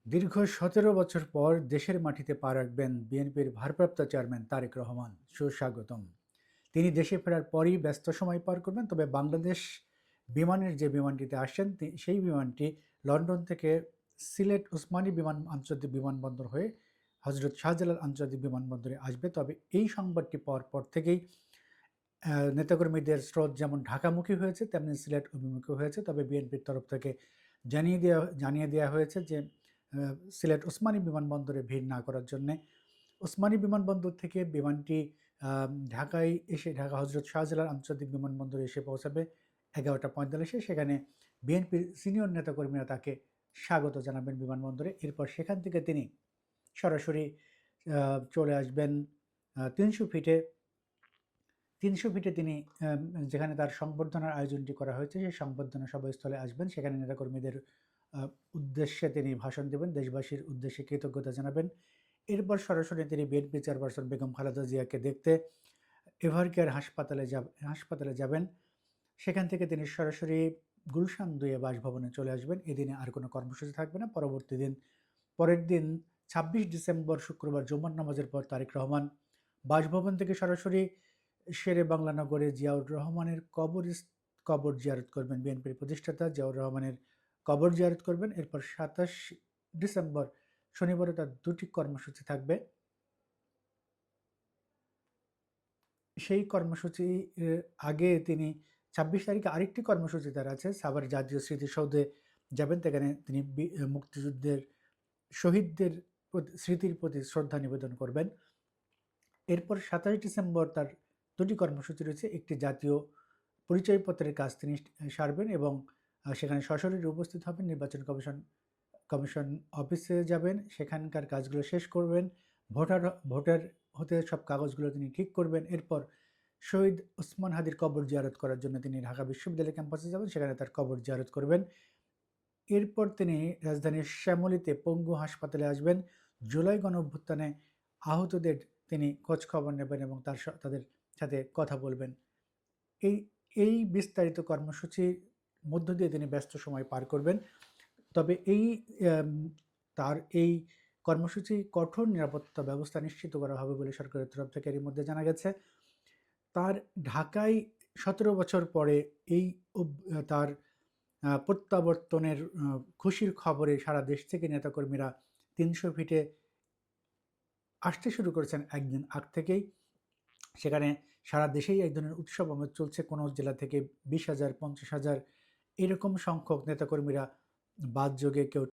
দীর্ঘ ১৭ বছর পর দেশের মাটিতে পা রাখবেন বিএনপির ভারপ্রাপ্ত চেয়ারম্যান তারেক রহমান। সুস্বাগতম। তিনি দেশে ফেরার পরই ব্যস্ত সময় পার করবেন। তবে বাংলাদেশ বিমানের যে বিমানটিতে আসছেন সেই বিমানটি লন্ডন থেকে সিলেট ওসমানী আন্তর্জাতিক বিমানবন্দর হয়ে হজরত শাহজালাল আন্তর্জাতিক বিমানবন্দরে আসবে। তবে এই সংবাদটি পাওয়ার পর থেকেই নেতাকর্মীদের স্রোত যেমন ঢাকামুখী হয়েছে তেমনি সিলেট অভিমুখী হয়েছে। তবে বিএনপির তরফ থেকে জানিয়ে দেওয়া হয়েছে যে সিলেট ওসমানী বিমানবন্দরে ভিড় না করার জন্যে। ওসমানী বিমানবন্দর থেকে বিমানটি ঢাকায় এসে ঢাকা হজরত শাহজালাল আন্তর্জাতিক বিমানবন্দরে এসে পৌঁছাবে 11টা 45-এ। সেখানে বিএনপির সিনিয়র নেতাকর্মীরা তাকে স্বাগত জানাবেন বিমানবন্দরে। এরপর সেখান থেকে তিনি সরাসরি চলে আসবেন 300 ফিটে। 300 ফিটে তিনি যেখানে তার সংবর্ধনার আয়োজনটি করা হয়েছে সেই সংবর্ধনা সভাস্থলে আসবেন। সেখানে নেতাকর্মীদের উদ্দেশ্যে তিনি ভাষণ দেবেন, দেশবাসীর উদ্দেশ্যে কৃতজ্ঞতা জানাবেন। এরপর সরাসরি তিনি বিএনপি চেয়ারপারসন বেগম খালেদা জিয়াকে দেখতে এভারকেয়ার হাসপাতালে যাবেন। সেখান থেকে তিনি সরাসরি গুলশান 2 বাসভবনে চলে আসবেন। এদিনে আর কোনো কর্মসূচি থাকবে না। পরের দিন 26 ডিসেম্বর শুক্রবার জুমার নামাজের পর তারেক রহমান বাসভবন থেকে সরাসরি শেরে বাংলা নগরে জিয়াউর রহমানের কবর জিয়ারত করবেন। বিএনপির প্রতিষ্ঠাতা জিয়াউর রহমানের কবর জিয়ারত করবেন। এরপর 27 ডিসেম্বর শনিবারও তার 2টি কর্মসূচি থাকবে। সেই কর্মসূচি আগে তিনি 26 তারিখে আরেকটি কর্মসূচি তার আছে। সাভার জাতীয় স্মৃতিসৌধে যাবেন। সেখানে তিনি মুক্তিযুদ্ধের শহীদদের স্মৃতির প্রতি শ্রদ্ধা নিবেদন করবেন। এরপর 27 ডিসেম্বর তার 2টি কর্মসূচি রয়েছে। একটি জাতীয় পরিচয়পত্রের কাজ তিনি সারবেন এবং সেখানে সশরীরে উপস্থিত হবেন। নির্বাচন কমিশন অফিসে যাবেন, সেখানকার কাজগুলো শেষ করবেন। ভোটার হতে সব কাগজগুলো তিনি ঠিক করবেন। এরপর শহীদ ওসমান হাদির কবর জিয়ারত করার জন্য তিনি ঢাকা বিশ্ববিদ্যালয় ক্যাম্পাসে যাবেন, সেখানে তার কবর জিয়ারত করবেন। এরপর তিনি রাজধানীর শ্যামলীতে পঙ্গু হাসপাতালে আসবেন। জুলাই গণঅভ্যুত্থানে আহতদের তিনি খোঁজখবর নেবেন এবং তাদের সাথে কথা বলবেন। এই এই বিস্তারিত কর্মসূচির মধ্য দিয়ে তিনি ব্যস্ত সময় পার করবেন। তবে তার এই কর্মসূচি কঠোর নিরাপত্তা ব্যবস্থা নিশ্চিত করা হবে বলে সরকারের তরফ থেকে এরই মধ্যে জানা গেছে। তার ঢাকায় 17 বছর পরে এই তার প্রত্যাবর্তনের খুশির খবরে সারা দেশ থেকে নেতাকর্মীরা 300 ফিটে আসতে শুরু করেছেন একদিন আগ থেকেই। সেখানে সারা দেশেই এক ধরনের উৎসব আমেজ চলছে। কোনো জেলা থেকে 20,000 50,000 এরকম সংখ্যক নেতাকর্মীরা বাসযোগে, কেউ